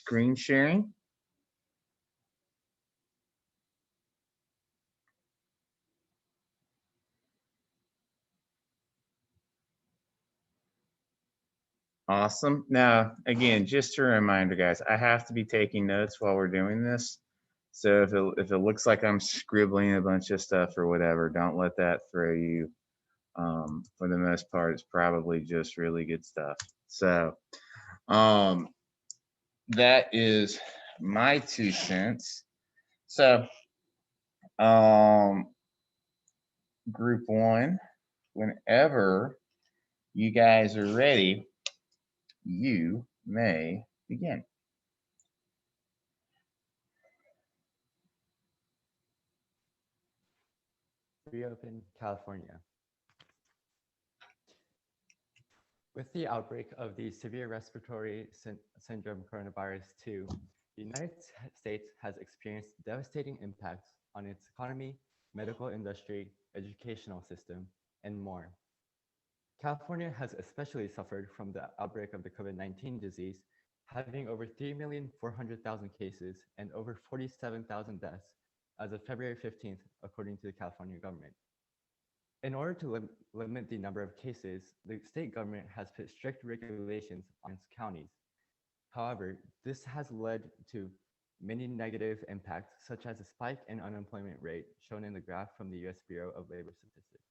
screen sharing. Awesome. Now, again, just a reminder, guys, I have to be taking notes while we're doing this. So if it looks like I'm scribbling a bunch of stuff or whatever, don't let that throw you. For the most part, it's probably just really good stuff. So that is my 2 cents. So group one, whenever you guys are ready, you may begin. Reopen California. With the outbreak of the severe respiratory syndrome coronavirus 2, the United States has experienced devastating impacts on its economy, medical industry, educational system, and more. California has especially suffered from the outbreak of the COVID-19 disease, having over 3,400,000 cases and over 47,000 deaths as of February 15th, according to the California government. In order to limit the number of cases, the state government has put strict regulations on its counties. However, this has led to many negative impacts, such as a spike in unemployment rate shown in the graph from the U.S. Bureau of Labor Statistics.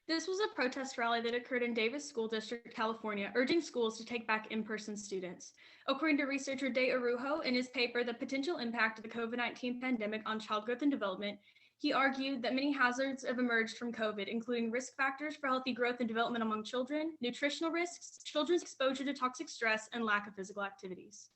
This was a protest rally that occurred in Davis School District, California, urging schools to take back in-person students. According to researcher De Arujo in his paper, The Potential Impact of the COVID-19 Pandemic on Child Growth and Development, he argued that many hazards have emerged from COVID, including risk factors for healthy growth and development among children, nutritional risks, children's exposure to toxic stress, and lack of physical activities.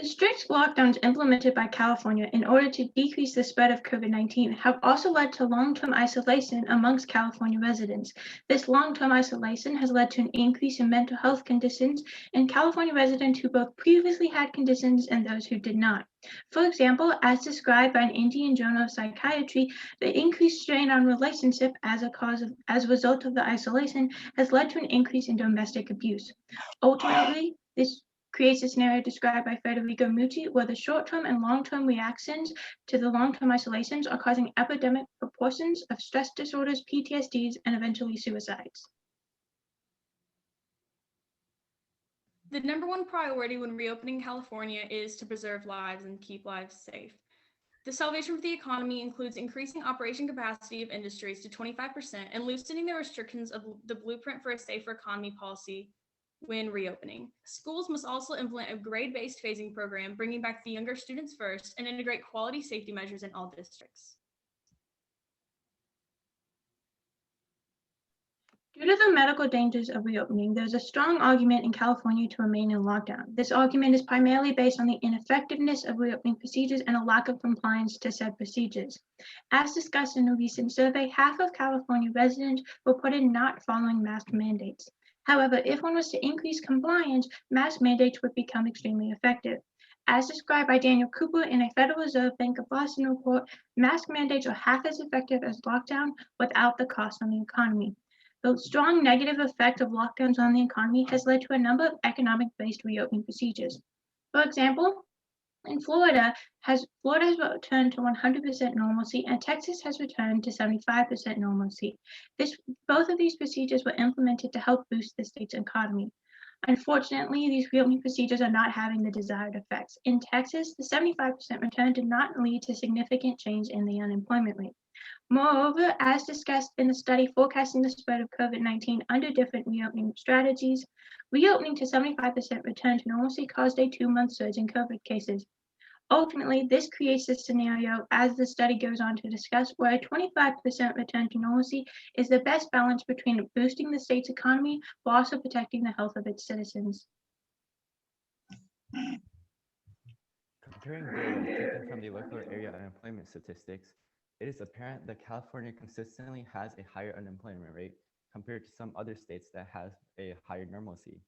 The strict lockdowns implemented by California in order to decrease the spread of COVID-19 have also led to long-term isolation amongst California residents. This long-term isolation has led to an increase in mental health conditions in California residents who both previously had conditions and those who did not. For example, as described by an Indian Journal of Psychiatry, the increased strain on relationship as a result of the isolation has led to an increase in domestic abuse. Ultimately, this creates a scenario described by Federico Mucci, where the short-term and long-term reactions to the long-term isolations are causing epidemic proportions of stress disorders, PTSDs, and eventually suicides. The number one priority when reopening California is to preserve lives and keep lives safe. The salvation for the economy includes increasing operation capacity of industries to 25% and loosening the restrictions of the Blueprint for a Safer Economy policy when reopening. Schools must also implement a grade-based phasing program, bringing back the younger students first, and integrate quality safety measures in all districts. Due to the medical dangers of reopening, there's a strong argument in California to remain in lockdown. This argument is primarily based on the ineffectiveness of reopening procedures and a lack of compliance to said procedures. As discussed in a recent survey, half of California residents reported not following mask mandates. However, if one was to increase compliance, mask mandates would become extremely effective. As described by Daniel Cooper in a Federal Reserve Bank of Boston report, mask mandates are half as effective as lockdown without the cost on the economy. The strong negative effect of lockdowns on the economy has led to a number of economic-based reopening procedures. For example, in Florida has returned to 100% normalcy, and Texas has returned to 75% normalcy. Both of these procedures were implemented to help boost the state's economy. Unfortunately, these reopening procedures are not having the desired effects. In Texas, the 75% return did not lead to significant change in the unemployment rate. Moreover, as discussed in the study forecasting the spread of COVID-19 under different reopening strategies, reopening to 75% return to normalcy caused a 2-month surge in COVID cases. Ultimately, this creates a scenario, as the study goes on to discuss, where a 25% return to normalcy is the best balance between boosting the state's economy while also protecting the health of its citizens. Comparing data taken from the local area unemployment statistics, it is apparent that California consistently has a higher unemployment rate compared to some other states that have a higher normalcy.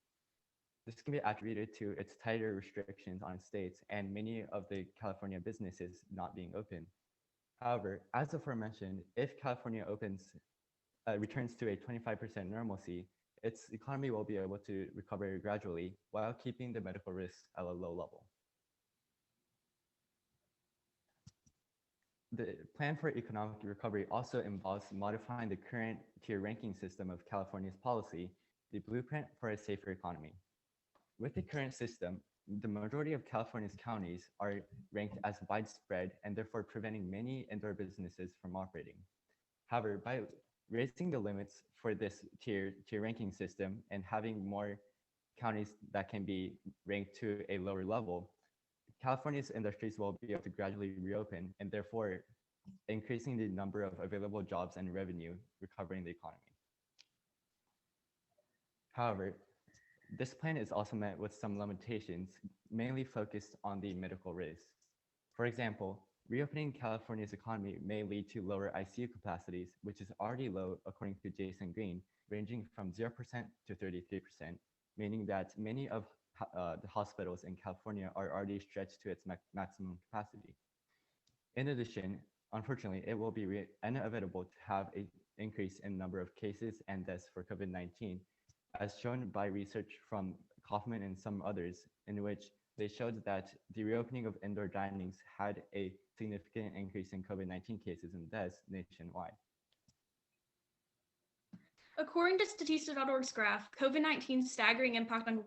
This can be attributed to its tighter restrictions on states and many of the California businesses not being open. However, as aforementioned, if California opens returns to a 25% normalcy, its economy will be able to recover gradually while keeping the medical risks at a low level. The plan for economic recovery also involves modifying the current tier ranking system of California's policy, the blueprint for a safer economy. With the current system, the majority of California's counties are ranked as widespread and therefore preventing many indoor businesses from operating. However, by raising the limits for this tier ranking system and having more counties that can be ranked to a lower level, California's industries will be able to gradually reopen and therefore increasing the number of available jobs and revenue, recovering the economy. However, this plan is also met with some limitations, mainly focused on the medical risks. For example, reopening California's economy may lead to lower ICU capacities, which is already low according to Jason Green, ranging from 0% to 33%, meaning that many of the hospitals in California are already stretched to its maximum capacity. In addition, unfortunately, it will be inevitable to have an increase in number of cases and deaths for COVID-19, as shown by research from Kaufman and some others, in which they showed that the reopening of indoor dinings had a significant increase in COVID-19 cases and deaths nationwide. According to Statista.org's graph, COVID-19's staggering impact on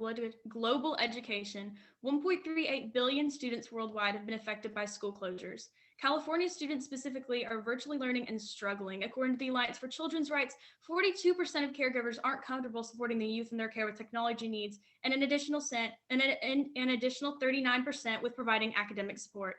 global education, 1.38 billion students worldwide have been affected by school closures. California students specifically are virtually learning and struggling. According to the Alliance for Children's Rights, 42% of caregivers aren't comfortable supporting the youth in their care with technology needs, and an additional 39% with providing academic support.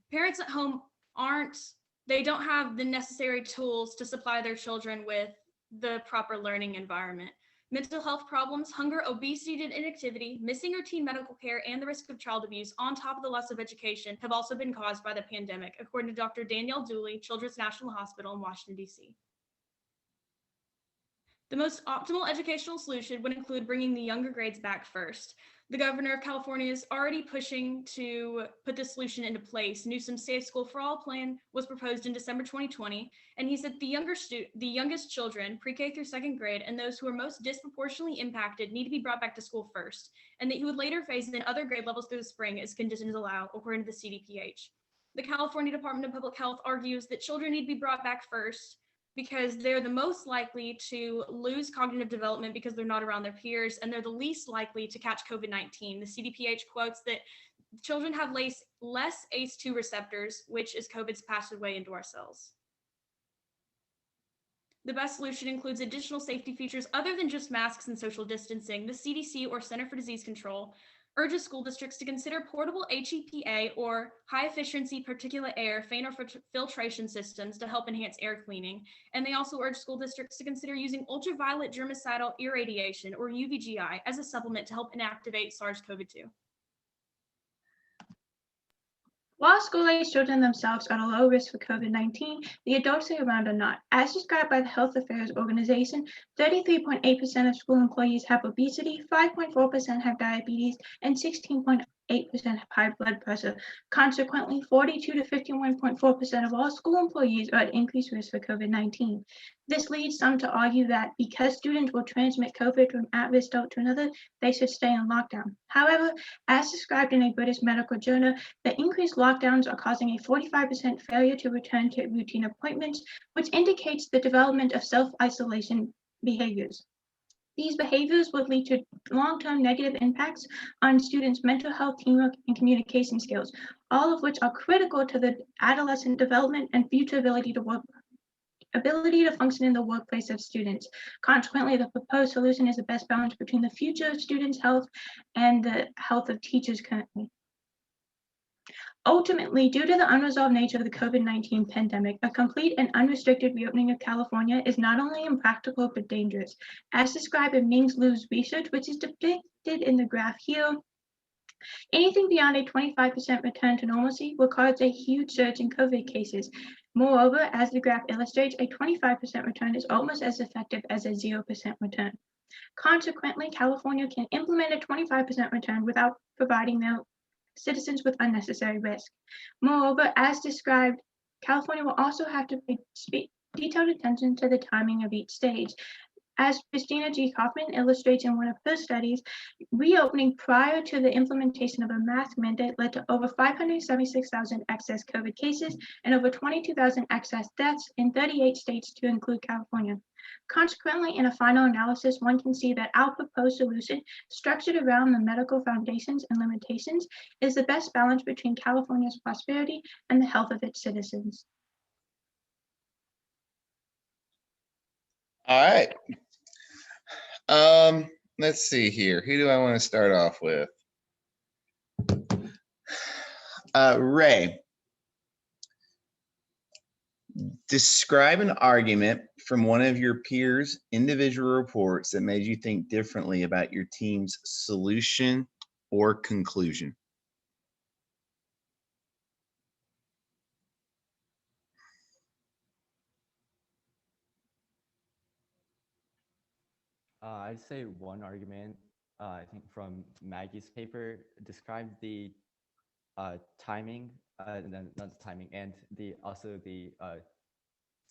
Parents at home don't have the necessary tools to supply their children with the proper learning environment. Mental health problems, hunger, obesity, and inactivity, missing routine medical care, and the risk of child abuse, on top of the loss of education, have also been caused by the pandemic, according to Dr. Danielle Dooley, Children's National Hospital in Washington, D.C. The most optimal educational solution would include bringing the younger grades back first. The governor of California is already pushing to put this solution into place. Newsom's Safe School for All plan was proposed in December 2020, and he said the youngest children, pre-K through second grade, and those who are most disproportionately impacted need to be brought back to school first, and that he would later phase in other grade levels through the spring as conditions allow, according to the CDPH. The California Department of Public Health argues that children need to be brought back first because they're the most likely to lose cognitive development because they're not around their peers, and they're the least likely to catch COVID-19. The CDPH quotes that children have less ACE2 receptors, which is COVID's passageway into our cells. The best solution includes additional safety features other than just masks and social distancing. The CDC, or Center for Disease Control, urges school districts to consider portable HEPA, or high-efficiency particulate air fan or filtration systems to help enhance air cleaning. And they also urge school districts to consider using ultraviolet germicidal irradiation, or UVGI, as a supplement to help inactivate SARS-CoV-2. While school-aged children themselves are at a low risk for COVID-19, the adults they around are not. As described by the Health Affairs Organization, 33.8% of school employees have obesity, 5.4% have diabetes, and 16.8% have high blood pressure. Consequently, 42 to 51.4% of all school employees are at increased risk for COVID-19. This leads some to argue that because students will transmit COVID from at-risk adult to another, they should stay in lockdown. However, as described in a British medical journal, the increased lockdowns are causing a 45% failure to return to routine appointments, which indicates the development of self-isolation behaviors. These behaviors would lead to long-term negative impacts on students' mental health, teamwork, and communication skills, all of which are critical to the adolescent development and future ability to function in the workplace of students. Consequently, the proposed solution is the best balance between the future of students' health and the health of teachers currently. Ultimately, due to the unresolved nature of the COVID-19 pandemic, a complete and unrestricted reopening of California is not only impractical but dangerous. As described in Ming's Liu's research, which is depicted in the graph here, anything beyond a 25% return to normalcy will cause a huge surge in COVID cases. Moreover, as the graph illustrates, a 25% return is almost as effective as a 0% return. Consequently, California can implement a 25% return without providing their citizens with unnecessary risk. Moreover, as described, California will also have to detailed attention to the timing of each stage. As Christina G. Kaufman illustrates in one of her studies, reopening prior to the implementation of a mask mandate led to over 576,000 excess COVID cases and over 22,000 excess deaths in 38 states to include California. Consequently, in a final analysis, one can see that our proposed solution, structured around the medical foundations and limitations, is the best balance between California's prosperity and the health of its citizens. All right. Let's see here. Who do I want to start off with? Ray, describe an argument from one of your peers' individual reports that made you think differently about your team's solution or conclusion. I'd say one argument, I think from Maggie's paper, described the timing, and then not the timing, and also the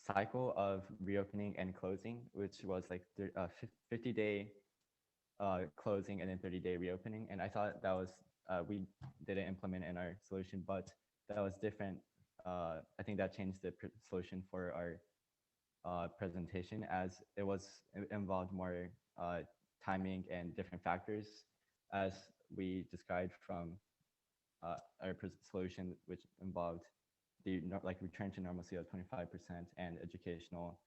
cycle of reopening and closing, which was like 50-day closing and then 30-day reopening. And I thought that was, we didn't implement in our solution, but that was different. I think that changed the solution for our presentation, as it involved more timing and different factors, as we described from our solution, which involved the return to normalcy of 25% and educational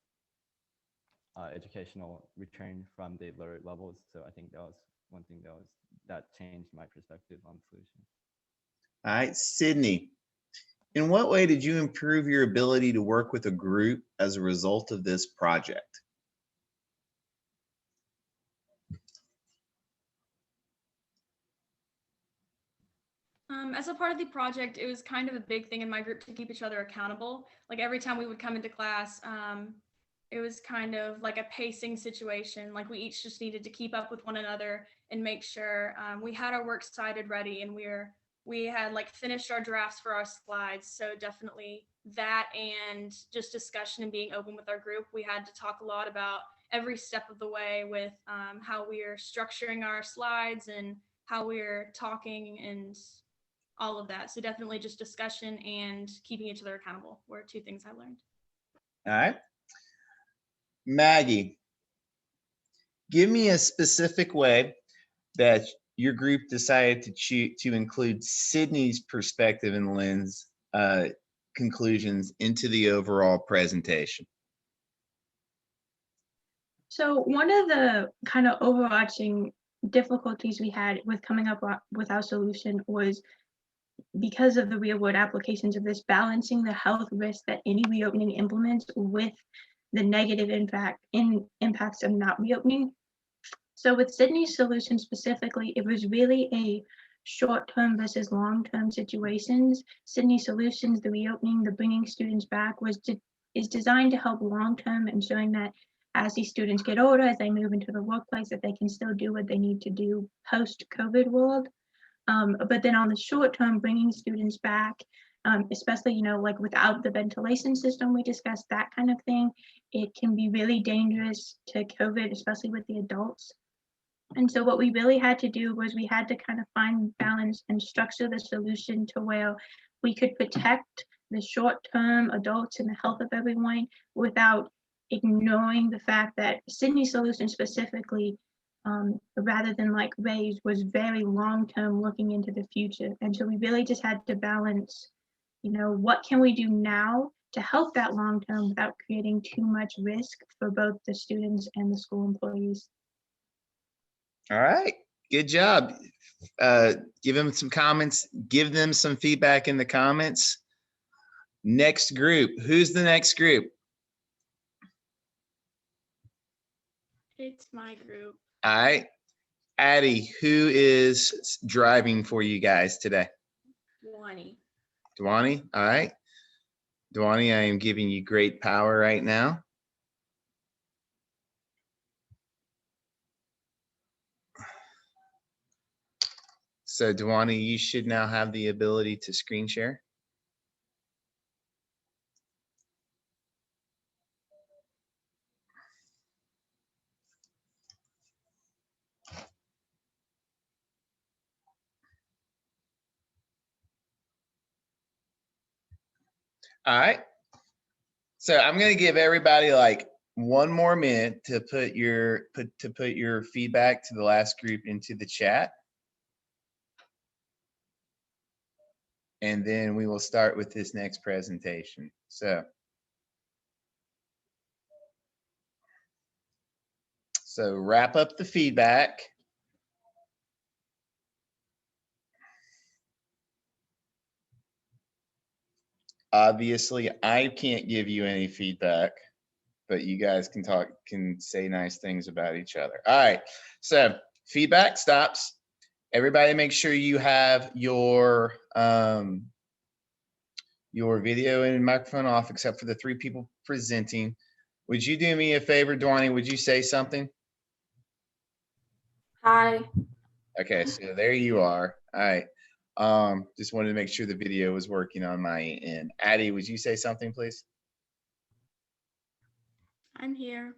return from the lower levels. So I think that was one thing that changed my perspective on the solution. All right, Sydney, in what way did you improve your ability to work with a group as a result of this project? As a part of the project, it was kind of a big thing in my group to keep each other accountable. Like every time we would come into class, it was kind of like a pacing situation. Like we each just needed to keep up with one another and make sure we had our works cited ready, and we had like finished our drafts for our slides. So definitely that, and just discussion and being open with our group. We had to talk a lot about every step of the way with how we are structuring our slides and how we're talking and all of that. So definitely just discussion and keeping each other accountable were two things I learned. All right. Maggie, give me a specific way that your group decided to include Sydney's perspective and lens conclusions into the overall presentation. So one of the kind of overarching difficulties we had with coming up with our solution was, because of the real world applications of this, balancing the health risk that any reopening implements with the negative impacts of not reopening. So with Sydney's solution specifically, it was really a short-term versus long-term situations. Sydney's solutions, the reopening, the bringing students back, is designed to help long-term, ensuring that as these students get older, as they move into the workplace, that they can still do what they need to do post-COVID world. But then on the short term, bringing students back, especially, like without the ventilation system, we discussed that kind of thing. It can be really dangerous to COVID, especially with the adults. And so what we really had to do was we had to kind of find balance and structure the solution to where we could protect the short-term adults and the health of everyone without ignoring the fact that Sydney's solution specifically, rather than like Ray's, was very long-term, looking into the future. And so we really just had to balance, what can we do now to help that long-term without creating too much risk for both the students and the school employees. All right, good job. Give them some comments, give them some feedback in the comments. Next group, who's the next group? It's my group. All right, Addie, who is driving for you guys today? Dwani, all right. Dwani, I am giving you great power right now. So Dwani, you should now have the ability to screen share. All right. So I'm going to give everybody like one more minute to put your feedback to the last group into the chat. And then we will start with this next presentation. So wrap up the feedback. Obviously, I can't give you any feedback, but you guys can say nice things about each other. All right, so feedback stops. Everybody make sure you have your video and microphone off except for the 3 people presenting. Would you do me a favor, Dwani? Would you say something? Hi. Okay, so there you are. All right. Just wanted to make sure the video was working on my end. Addie, would you say something, please? I'm here.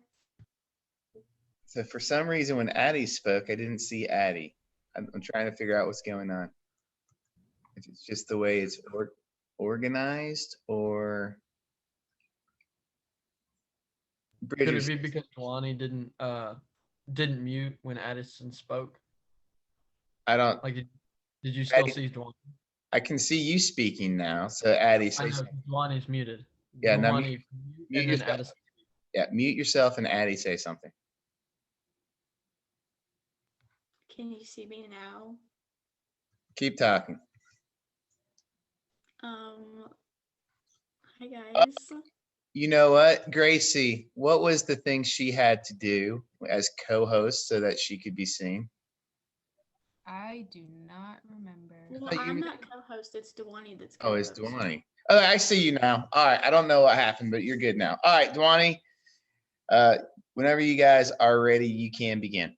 So for some reason, when Addie spoke, I didn't see Addie. I'm trying to figure out what's going on. If it's just the way it's organized, or Could it Bridger's. be because Dwani didn't mute when Addison spoke? I don't. Like, did you still Addie, see Dwani? I can see you speaking now. So Addie, I say know something. Dwani's muted. Yeah, now Dwani, mute and then yourself. Addison. Yeah, mute yourself and Addie say something. Can you see me now? Keep talking. Hi guys. You know what, Gracie, what was the thing she had to do as co-host so that she could be seen? I do not remember. Well, I'm not co-host. It's Dwani that's co-host. Oh, it's Dwani. Oh, I see you now. All right. I don't know what happened, but you're good now. All right, Dwani. Whenever you guys are ready, you can begin.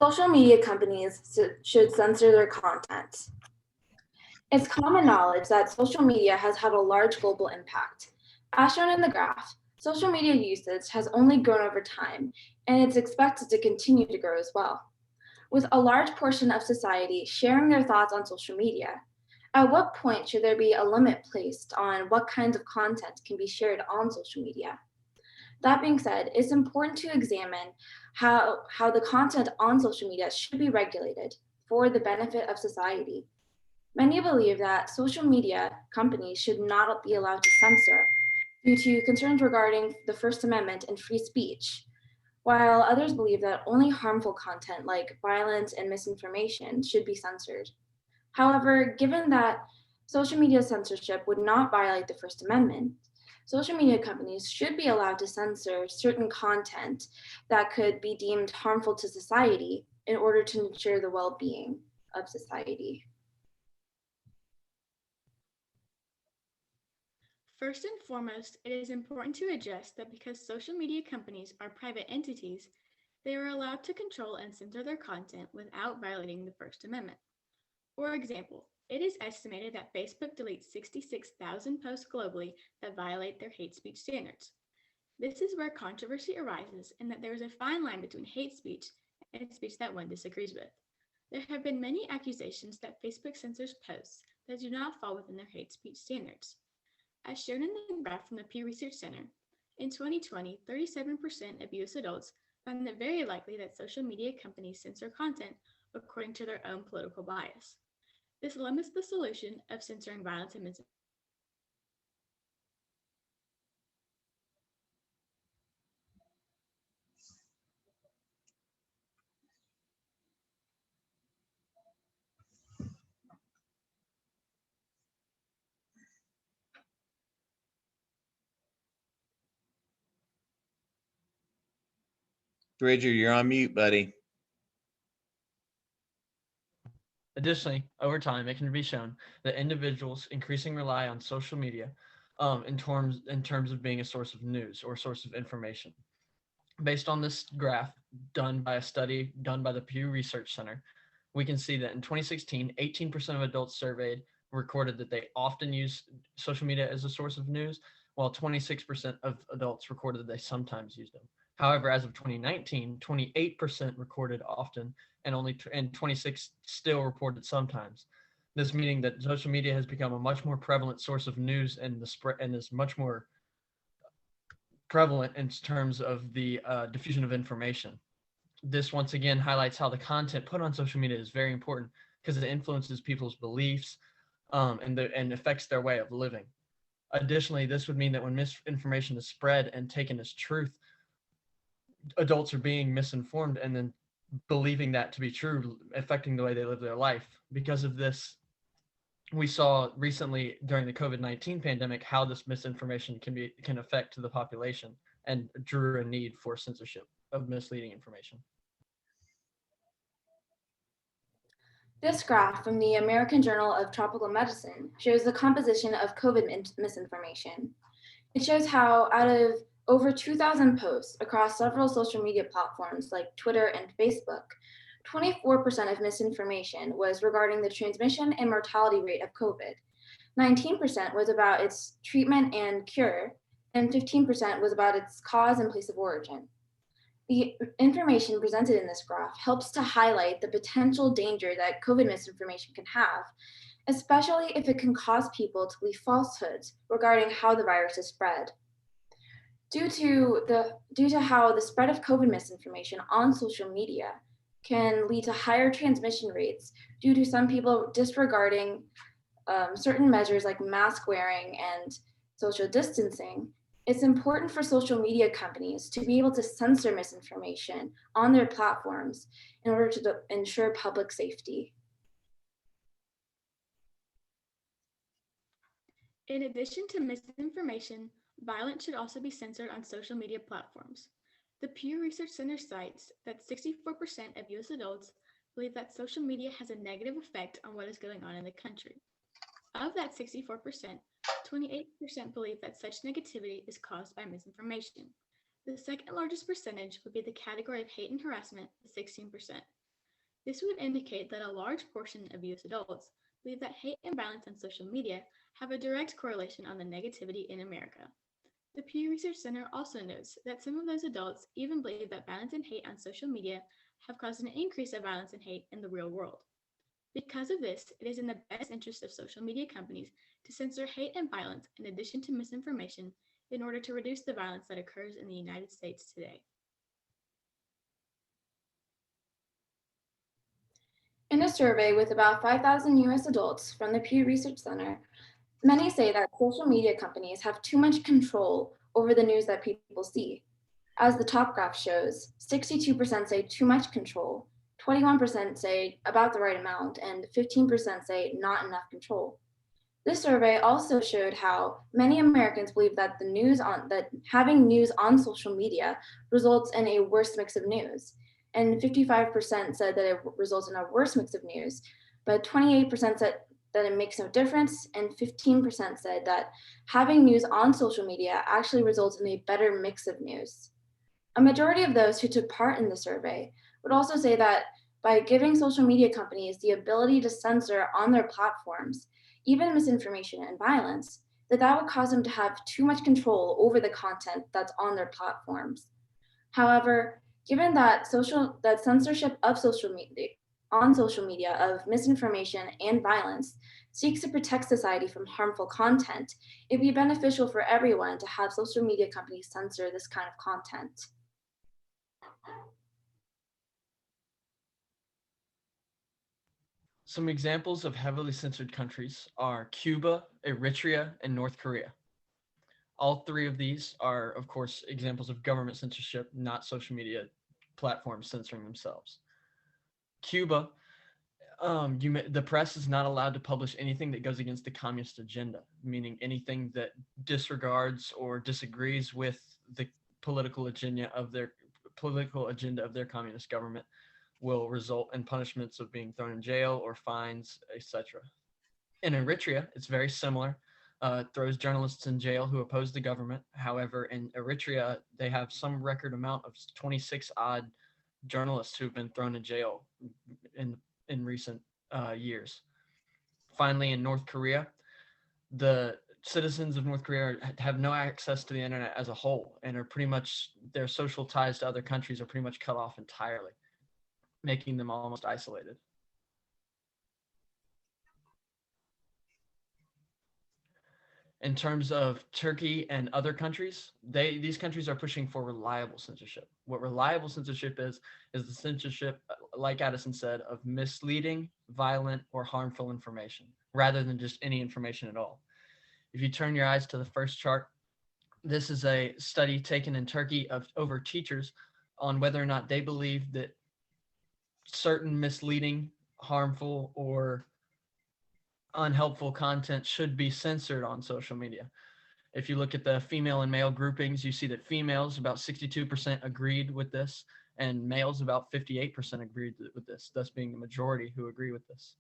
Social media companies should censor their content. It's common knowledge that social media has had a large global impact. As shown in the graph, social media usage has only grown over time, and it's expected to continue to grow as well. With a large portion of society sharing their thoughts on social media, at what point should there be a limit placed on what kinds of content can be shared on social media? That being said, it's important to examine how the content on social media should be regulated for the benefit of society. Many believe that social media companies should not be allowed to censor due to concerns regarding the First Amendment and free speech, while others believe that only harmful content like violence and misinformation should be censored. However, given that social media censorship would not violate the First Amendment, social media companies should be allowed to censor certain content that could be deemed harmful to society in order to ensure the well-being of society. First and foremost, it is important to address that because social media companies are private entities, they are allowed to control and censor their content without violating the First Amendment. For example, it is estimated that Facebook deletes 66,000 posts globally that violate their hate speech standards. This is where controversy arises in that there is a fine line between hate speech and speech that one disagrees with. There have been many accusations that Facebook censors posts that do not fall within their hate speech standards. As shown in the graph from the Pew Research Center, in 2020, 37% of US adults found it very likely that social media companies censor content according to their own political bias. This limits the solution of censoring violence and misinformation. Bridger, you're on mute, buddy. Additionally, over time, it can be shown that individuals increasingly rely on social media in terms of being a source of news or source of information. Based on this graph done by a study done by the Pew Research Center, we can see that in 2016, 18% of adults surveyed recorded that they often use social media as a source of news, while 26% of adults recorded that they sometimes use them. However, as of 2019, 28% recorded often and 26 still reported sometimes. This meaning that social media has become a much more prevalent source of news and the spread, and is much more prevalent in terms of the diffusion of information. This once again highlights how the content put on social media is very important because it influences people's beliefs and affects their way of living. Additionally, this would mean that when misinformation is spread and taken as truth, adults are being misinformed and then believing that to be true, affecting the way they live their life. Because of this, we saw recently during the COVID-19 pandemic how this misinformation can affect the population and drew a need for censorship of misleading information. This graph from the American Journal of Tropical Medicine shows the composition of COVID misinformation. It shows how out of over 2,000 posts across several social media platforms like Twitter and Facebook, 24% of misinformation was regarding the transmission and mortality rate of COVID. 19% was about its treatment and cure, and 15% was about its cause and place of origin. The information presented in this graph helps to highlight the potential danger that COVID misinformation can have, especially if it can cause people to believe falsehoods regarding how the virus is spread. Due to how the spread of COVID misinformation on social media can lead to higher transmission rates due to some people disregarding certain measures like mask wearing and social distancing, it's important for social media companies to be able to censor misinformation on their platforms in order to ensure public safety. In addition to misinformation, violence should also be censored on social media platforms. The Pew Research Center cites that 64% of US adults believe that social media has a negative effect on what is going on in the country. Of that 64%, 28% believe that such negativity is caused by misinformation. The second largest percentage would be the category of hate and harassment, 16%. This would indicate that a large portion of US adults believe that hate and violence on social media have a direct correlation on the negativity in America. The Pew Research Center also notes that some of those adults even believe that violence and hate on social media have caused an increase of violence and hate in the real world. Because of this, it is in the best interest of social media companies to censor hate and violence in addition to misinformation in order to reduce the violence that occurs in the United States today. In a survey with about 5,000 US adults from the Pew Research Center, many say that social media companies have too much control over the news that people see. As the top graph shows, 62% say too much control, 21% say about the right amount, and 15% say not enough control. This survey also showed how many Americans believe that having news on social media results in a worse mix of news. And 55% said that it results in a worse mix of news, but 28% said that it makes no difference, and 15% said that having news on social media actually results in a better mix of news. A majority of those who took part in the survey would also say that by giving social media companies the ability to censor on their platforms, even misinformation and violence, that would cause them to have too much control over the content that's on their platforms. However, given that censorship of social media of misinformation and violence seeks to protect society from harmful content, it'd be beneficial for everyone to have social media companies censor this kind of content. Some examples of heavily censored countries are Cuba, Eritrea, and North Korea. All three of these are, of course, examples of government censorship, not social media platforms censoring themselves. Cuba, the press is not allowed to publish anything that goes against the communist agenda, meaning anything that disregards or disagrees with the political agenda of their communist government will result in punishments of being thrown in jail or fines, etc. In Eritrea, it's very similar. Throws journalists in jail who oppose the government. However, in Eritrea, they have some record amount of 26 odd journalists who've been thrown in jail in recent years. Finally, in North Korea, the citizens of North Korea have no access to the internet as a whole and are pretty much, their social ties to other countries are pretty much cut off entirely, making them almost isolated. In terms of Turkey and other countries, these countries are pushing for reliable censorship. What reliable censorship is the censorship, like Addison said, of misleading, violent, or harmful information, rather than just any information at all. If you turn your eyes to the first chart, this is a study taken in Turkey of over teachers on whether or not they believe that certain misleading, harmful, or unhelpful content should be censored on social media. If you look at the female and male groupings, you see that females, about 62% agreed with this, and males, about 58% agreed with this, thus being the majority who agree with this.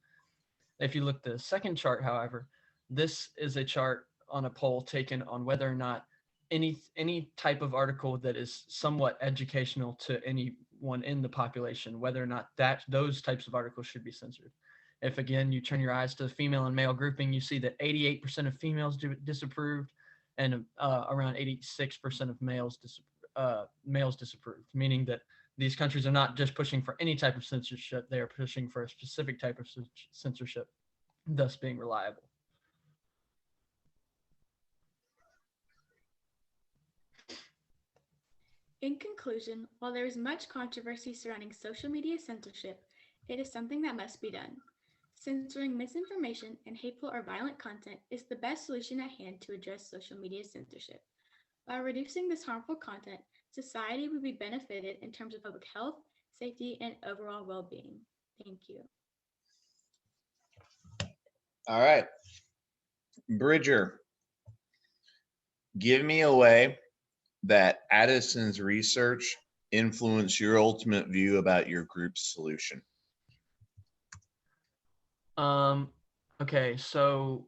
If you look at the second chart, however, this is a chart on a poll taken on whether or not any type of article that is somewhat educational to anyone in the population, whether or not those types of articles should be censored. If again you turn your eyes to the female and male grouping, you see that 88% of females disapproved, and around 86% of males disapproved, meaning that these countries are not just pushing for any type of censorship; they are pushing for a specific type of censorship, thus being reliable. In conclusion, while there is much controversy surrounding social media censorship, it is something that must be done. Censoring misinformation and hateful or violent content is the best solution at hand to address social media censorship. By reducing this harmful content, society would be benefited in terms of public health, safety, and overall well-being. Thank you. All right. Bridger, give me a way that Addison's research influenced your ultimate view about your group's solution. Okay, so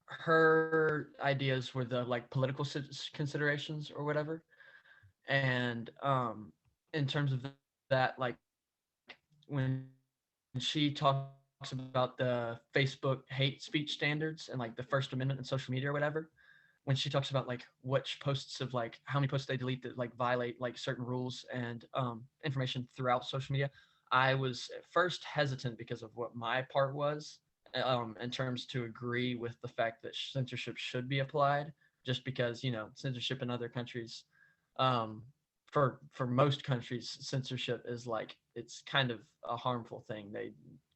her ideas were the like political considerations or whatever, and in terms of that, like when she talks about the Facebook hate speech standards and like the First Amendment in social media or whatever, when she talks about like which posts of like how many posts they delete that like violate like certain rules and information throughout social media, I was at first hesitant because of what my part was in terms to agree with the fact that censorship should be applied, just because, you know, censorship in other countries, for most countries, censorship is like, it's kind of a harmful thing.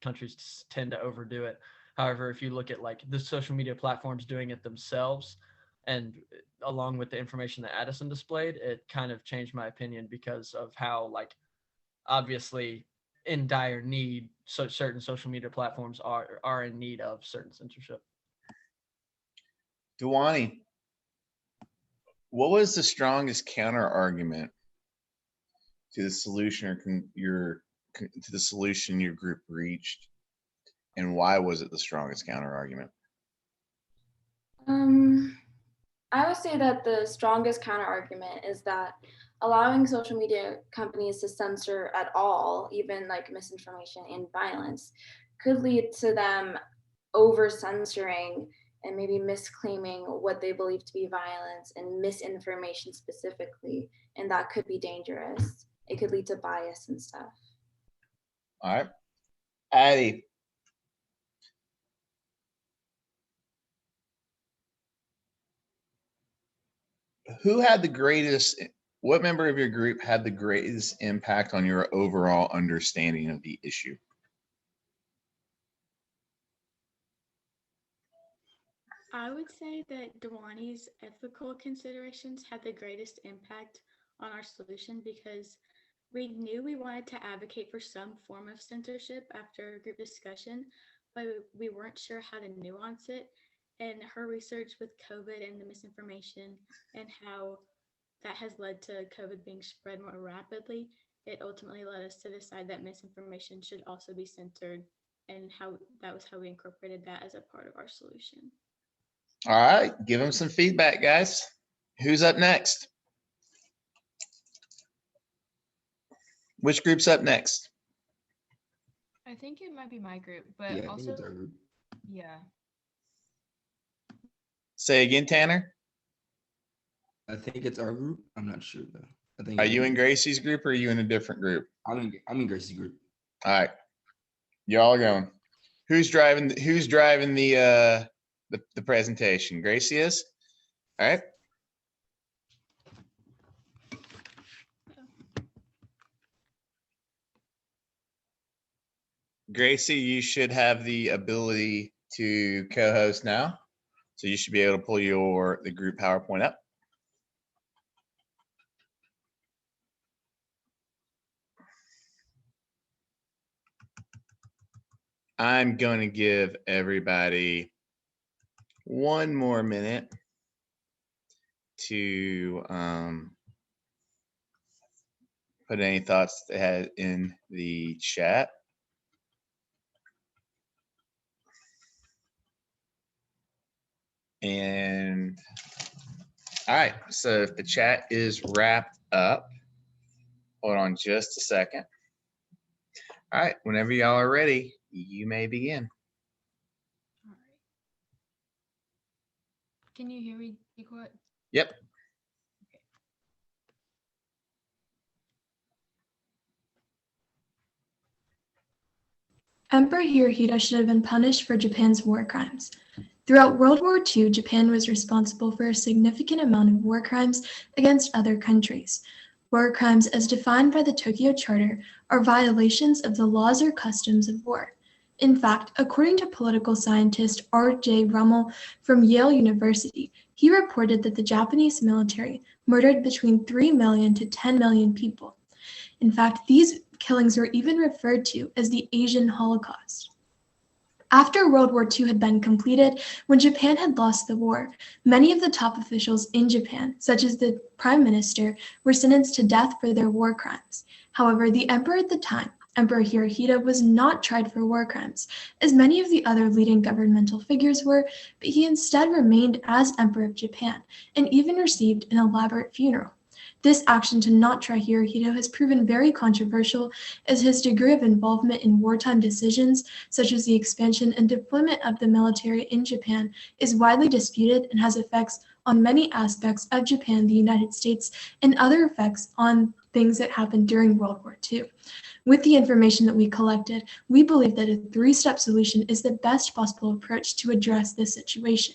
Countries tend to overdo it. However, if you look at like the social media platforms doing it themselves, and along with the information that Addison displayed, it kind of changed my opinion because of how like obviously in dire need certain social media platforms are in need of certain censorship. Duwani, what was the strongest counter argument to the solution to the solution your group reached, and why was it the strongest counter argument? I would say that the strongest counter argument is that allowing social media companies to censor at all, even like misinformation and violence, could lead to them over censoring and maybe misclaiming what they believe to be violence and misinformation specifically. And that could be dangerous. It could lead to bias and stuff. All right. Addie. What member of your group had the greatest impact on your overall understanding of the issue? I would say that Dewani's ethical considerations had the greatest impact on our solution because we knew we wanted to advocate for some form of censorship after group discussion, but we weren't sure how to nuance it. And her research with COVID and the misinformation and how that has led to COVID being spread more rapidly, it ultimately led us to decide that misinformation should also be censored, and that was how we incorporated that as a part of our solution. All right, give them some feedback, guys. Who's up next? Which group's up next? I think it might be my group, but Yeah, I think also, it's our group. yeah. Say again, Tanner. I think it's our group. I'm not sure though. I think. Are you in Gracie's group or are you in a different group? I'm in Gracie's group. All right, y'all going. Who's driving the the presentation. Gracie is? All right. Gracie, you should have the ability to co-host now. So you should be able to pull the group PowerPoint up. I'm going to give everybody one more minute to put any thoughts they had in the chat. And all right, so if the chat is wrapped up, hold on just a second. All right, whenever y'all are ready, you may begin. All right. Can you hear me, Dequat? Yep. Emperor Hirohito should have been punished for Japan's war crimes. Throughout World War II, Japan was responsible for a significant amount of war crimes against other countries. War crimes, as defined by the Tokyo Charter, are violations of the laws or customs of war. In fact, according to political scientist R.J. Rummel from Yale University, he reported that the Japanese military murdered between 3 million to 10 million people. In fact, these killings were even referred to as the Asian Holocaust. After World War II had been completed, when Japan had lost the war, many of the top officials in Japan, such as the prime minister, were sentenced to death for their war crimes. However, the emperor at the time, Emperor Hirohito, was not tried for war crimes, as many of the other leading governmental figures were, but he instead remained as Emperor of Japan and even received an elaborate funeral. This action to not try Hirohito has proven very controversial, as his degree of involvement in wartime decisions, such as the expansion and deployment of the military in Japan, is widely disputed and has effects on many aspects of Japan, the United States, and other effects on things that happened during World War II. With the information that we collected, we believe that a three-step solution is the best possible approach to address this situation.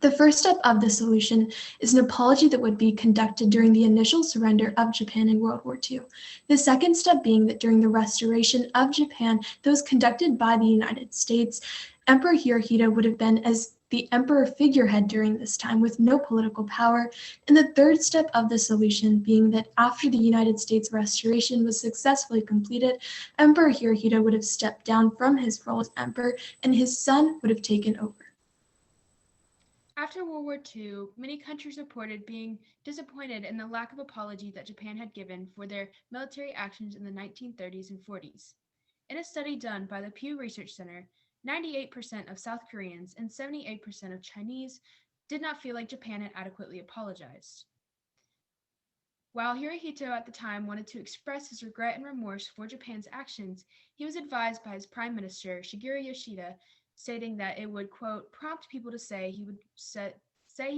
The first step of the solution is an apology that would be conducted during the initial surrender of Japan in World War II. The second step being that during the restoration of Japan that was conducted by the United States, Emperor Hirohito would have been as the emperor figurehead during this time with no political power. And the third step of the solution being that after the United States restoration was successfully completed, Emperor Hirohito would have stepped down from his role as emperor and his son would have taken over. After World War II, many countries reported being disappointed in the lack of apology that Japan had given for their military actions in the 1930s and 40s. In a study done by the Pew Research Center, 98% of South Koreans and 78% of Chinese did not feel like Japan had adequately apologized. While Hirohito at the time wanted to express his regret and remorse for Japan's actions, he was advised by his Prime Minister, Shigeru Yoshida, stating that it would, quote, prompt people to say he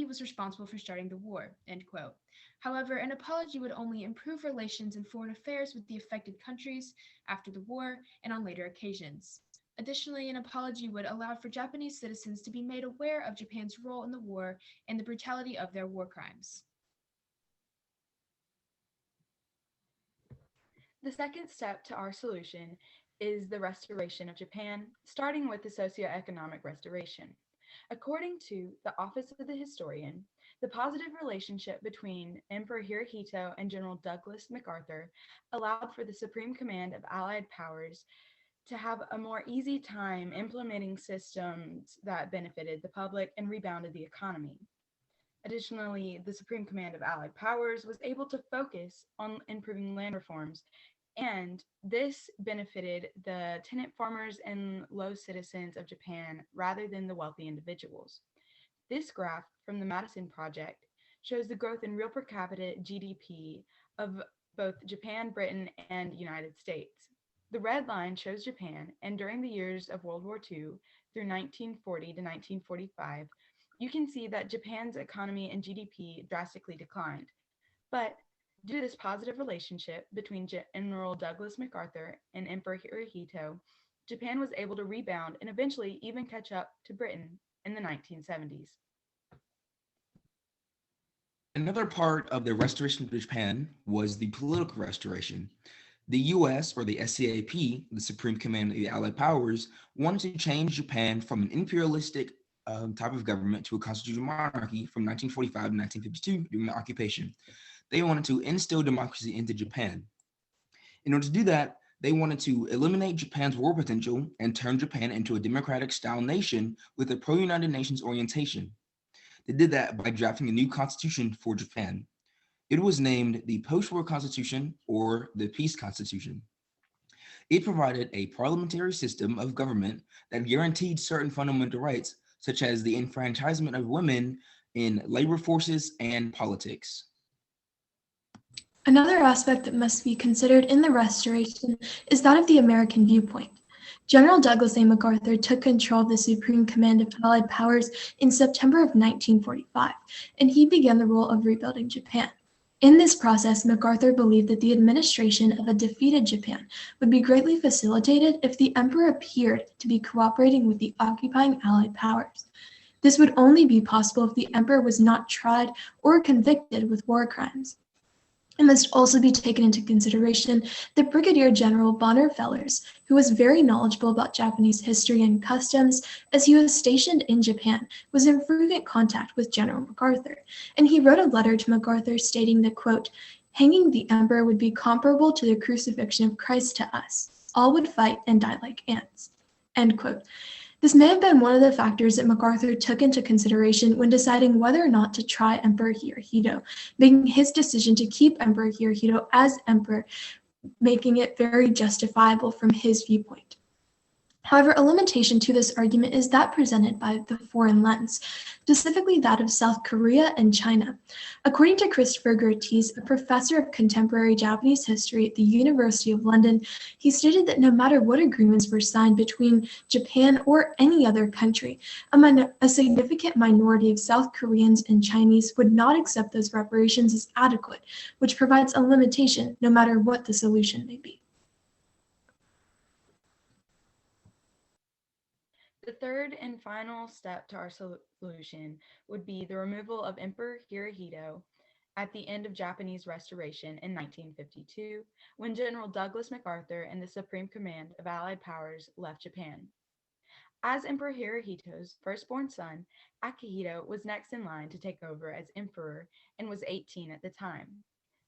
was responsible for starting the war, end quote. However, an apology would only improve relations in foreign affairs with the affected countries after the war and on later occasions. Additionally, an apology would allow for Japanese citizens to be made aware of Japan's role in the war and the brutality of their war crimes. The second step to our solution is the restoration of Japan, starting with the socioeconomic restoration. According to the Office of the Historian, the positive relationship between Emperor Hirohito and General Douglas MacArthur allowed for the Supreme Command of Allied powers to have a more easy time implementing systems that benefited the public and rebounded the economy. Additionally, the Supreme Command of Allied powers was able to focus on improving land reforms, and this benefited the tenant farmers and low citizens of Japan rather than the wealthy individuals. This graph from the Madison Project shows the growth in real per capita GDP of both Japan, Britain, and United States. The red line shows Japan, and during the years of World War II through 1940 to 1945, you can see that Japan's economy and GDP drastically declined. But due to this positive relationship between General Douglas MacArthur and Emperor Hirohito, Japan was able to rebound and eventually even catch up to Britain. in the 1970s. Another part of the restoration of Japan was the political restoration. The US, or the SCAP, the Supreme Command of the Allied Powers, wanted to change Japan from an imperialistic type of government to a constitutional monarchy from 1945 to 1952 during the occupation. They wanted to instill democracy into Japan. In order to do that, they wanted to eliminate Japan's war potential and turn Japan into a democratic-style nation with a pro-United Nations orientation. They did that by drafting a new constitution for Japan. It was named the Post-War Constitution, or the Peace Constitution. It provided a parliamentary system of government that guaranteed certain fundamental rights, such as the enfranchisement of women in labor forces and politics. Another aspect that must be considered in the restoration is that of the American viewpoint. General Douglas A. MacArthur took control of the Supreme Command of Allied Powers in September of 1945, and he began the role of rebuilding Japan. In this process, MacArthur believed that the administration of a defeated Japan would be greatly facilitated if the emperor appeared to be cooperating with the occupying Allied powers. This would only be possible if the emperor was not tried or convicted with war crimes. It must also be taken into consideration that Brigadier General Bonner Fellers, who was very knowledgeable about Japanese history and customs as he was stationed in Japan, was in frequent contact with General MacArthur, and he wrote a letter to MacArthur stating that, quote, "Hanging the emperor would be comparable to the crucifixion of Christ to us. All would fight and die like ants," end quote. This may have been one of the factors that MacArthur took into consideration when deciding whether or not to try Emperor Hirohito, making his decision to keep Emperor Hirohito as emperor, making it very justifiable from his viewpoint. However, a limitation to this argument is that presented by the foreign lens, specifically that of South Korea and China. According to Christopher Gertz, a professor of contemporary Japanese history at the University of London, he stated that no matter what agreements were signed between Japan or any other country, a significant minority of South Koreans and Chinese would not accept those reparations as adequate, which provides a limitation no matter what the solution may be. The third and final step to our solution would be the removal of Emperor Hirohito at the end of Japanese restoration in 1952, when General Douglas MacArthur and the Supreme Command of Allied Powers left Japan. As Emperor Hirohito's firstborn son, Akihito was next in line to take over as emperor and was 18 at the time.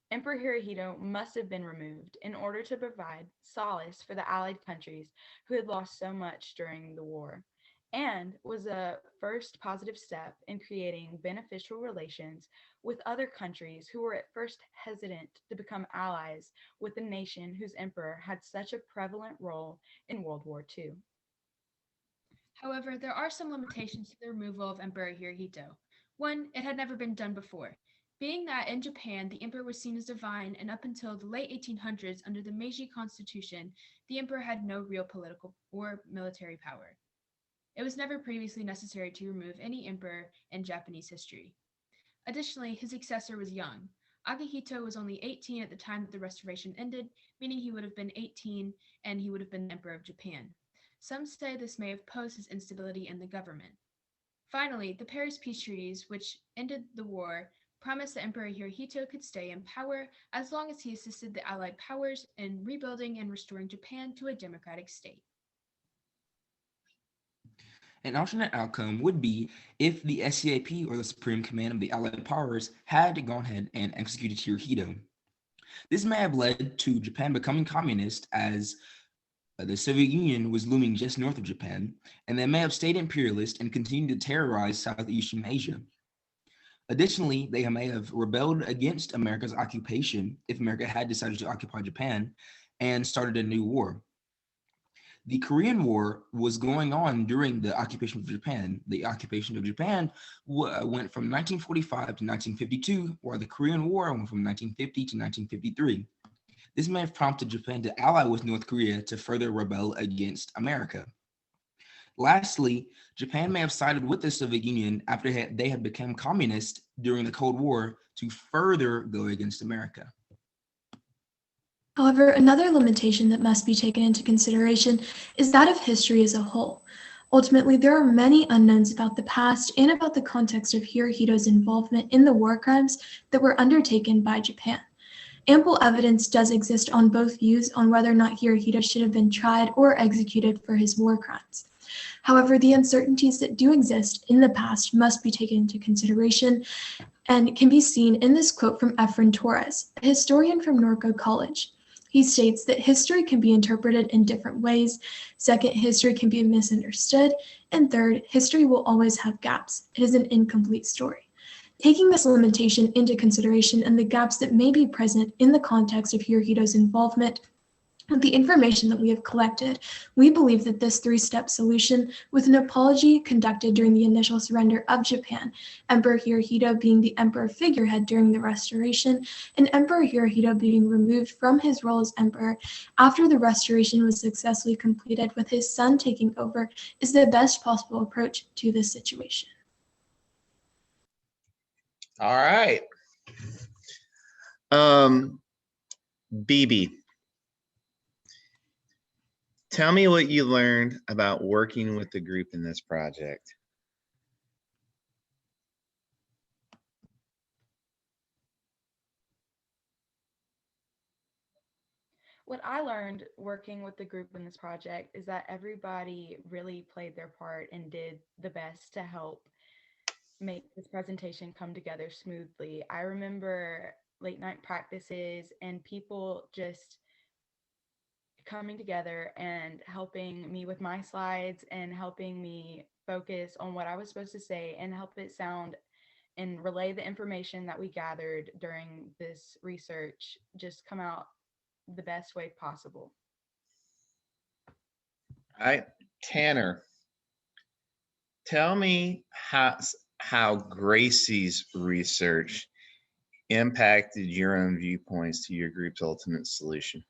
Emperor Hirohito must have been removed in order to provide solace for the Allied countries who had lost so much during the war, and was a first positive step in creating beneficial relations with other countries who were at first hesitant to become allies with a nation whose emperor had such a prevalent role in World War II. However, there are some limitations to the removal of Emperor Hirohito. One, it had never been done before. Being that in Japan, the emperor was seen as divine, and up until the late 1800s, under the Meiji Constitution, the emperor had no real political or military power. It was never previously necessary to remove any emperor in Japanese history. Additionally, his successor was young. Akihito was only 18 at the time that the restoration ended, meaning he would have been 18 and he would have been the emperor of Japan. Some say this may have posed as instability in the government. Finally, the Paris Peace Treaties, which ended the war, promised that Emperor Hirohito could stay in power as long as he assisted the Allied powers in rebuilding and restoring Japan to a democratic state. An alternate outcome would be if the SCAP, or the Supreme Command of the Allied Powers, had gone ahead and executed Hirohito. This may have led to Japan becoming communist, as the Soviet Union was looming just north of Japan, and they may have stayed imperialist and continued to terrorize Southeastern Asia. Additionally, they may have rebelled against America's occupation if America had decided to occupy Japan and started a new war. The Korean War was going on during the occupation of Japan. The occupation of Japan went from 1945 to 1952, while the Korean War went from 1950 to 1953. This may have prompted Japan to ally with North Korea to further rebel against America. Lastly, Japan may have sided with the Soviet Union after they had become communist during the Cold War to further go against America. However, another limitation that must be taken into consideration is that of history as a whole. Ultimately, there are many unknowns about the past and about the context of Hirohito's involvement in the war crimes that were undertaken by Japan. Ample evidence does exist on both views on whether or not Hirohito should have been tried or executed for his war crimes. However, the uncertainties that do exist in the past must be taken into consideration and can be seen in this quote from Efren Torres, a historian from Norco College. He states that history can be interpreted in different ways. Second, history can be misunderstood. And third, history will always have gaps. It is an incomplete story. Taking this limitation into consideration and the gaps that may be present in the context of Hirohito's involvement, with the information that we have collected, we believe that this three-step solution, with an apology conducted during the initial surrender of Japan, Emperor Hirohito being the emperor figurehead during the restoration, and Emperor Hirohito being removed from his role as emperor after the restoration was successfully completed with his son taking over, is the best possible approach to this situation. All right. BB, tell me what you learned about working with the group in this project. What I learned working with the group in this project is that everybody really played their part and did the best to help make this presentation come together smoothly. I remember late night practices and people just coming together and helping me with my slides and helping me focus on what I was supposed to say and help it sound and relay the information that we gathered during this research just come out the best way possible. All right, Tanner, tell me how Gracie's research impacted your own viewpoints to your group's ultimate solution.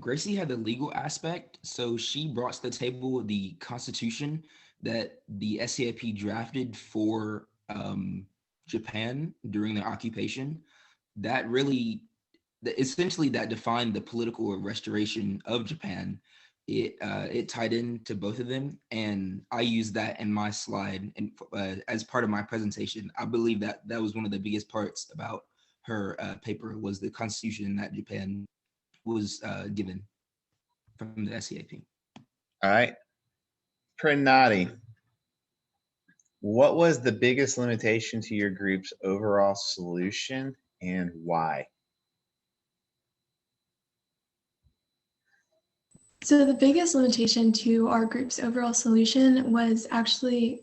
Gracie had the legal aspect, so she brought to the table the Constitution that the SCAP drafted for Japan during their occupation. That really, essentially, that defined the political restoration of Japan. It tied into both of them, and I used that in my slide and as part of my presentation. I believe that that was one of the biggest parts about her paper was the Constitution that Japan was given from the SCAP. All right, Pranati, what was the biggest limitation to your group's overall solution and why? So the biggest limitation to our group's overall solution was actually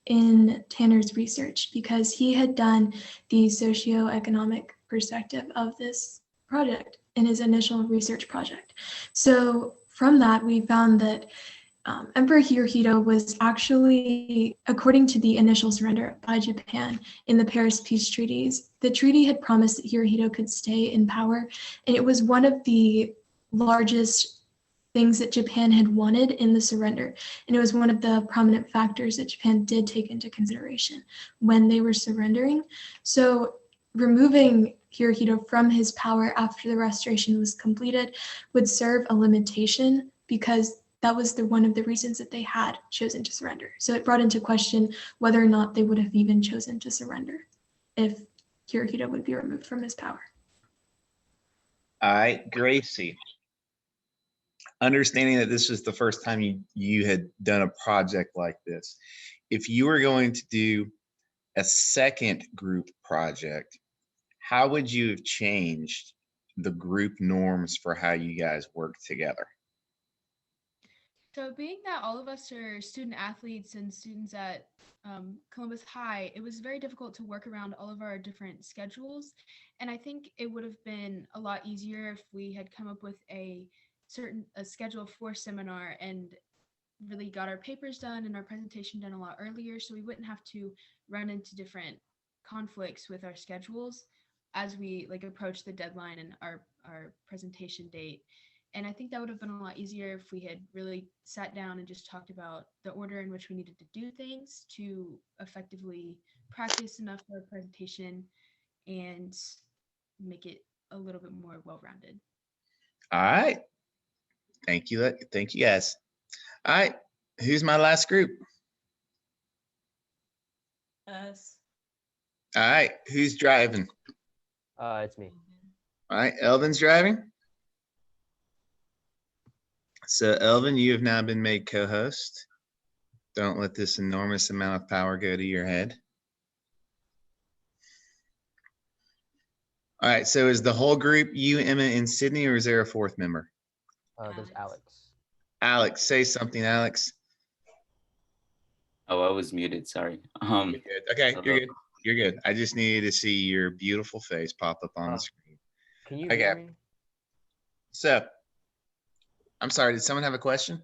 in Tanner's research because he had done the socioeconomic perspective of this project in his initial research project. So from that, we found that Emperor Hirohito was actually, according to the initial surrender by Japan in the Paris Peace Treaties, the treaty had promised that Hirohito could stay in power, and it was one of the largest things that Japan had wanted in the surrender. And it was one of the prominent factors that Japan did take into consideration when they were surrendering. So removing Hirohito from his power after the restoration was completed would serve a limitation because that was one of the reasons that they had chosen to surrender. So it brought into question whether or not they would have even chosen to surrender if Hirohito would be removed from his power. All right, Gracie, understanding that this was the first time you had done a project like this, if you were going to do a second group project, how would you have changed the group norms for how you guys work together? So being that all of us are student athletes and students at Columbus High, it was very difficult to work around all of our different schedules. And I think it would have been a lot easier if we had come up with a schedule for seminar and really got our papers done and our presentation done a lot earlier, so we wouldn't have to run into different conflicts with our schedules as we approach the deadline and our presentation date. And I think that would have been a lot easier if we had really sat down and just talked about the order in which we needed to do things to effectively practice enough for our presentation and make it a little bit more well-rounded. All right. Thank you. Thank you, guys. All right. Who's my last group? Us. All right. Who's driving? It's me. All right. Elvin's driving. So, Elvin, you have now been made co-host. Don't let this enormous amount of power go to your head. All right. So, is the whole group you, Emma, and Sydney, or is there a fourth member? There's Alex. Alex, say something, Alex. Oh, I was muted. Sorry. You're good. Okay, hello. you're good. You're good. I just needed to see your beautiful face pop up on the screen. Can you Okay. hear me? So, I'm sorry. Did someone have a question?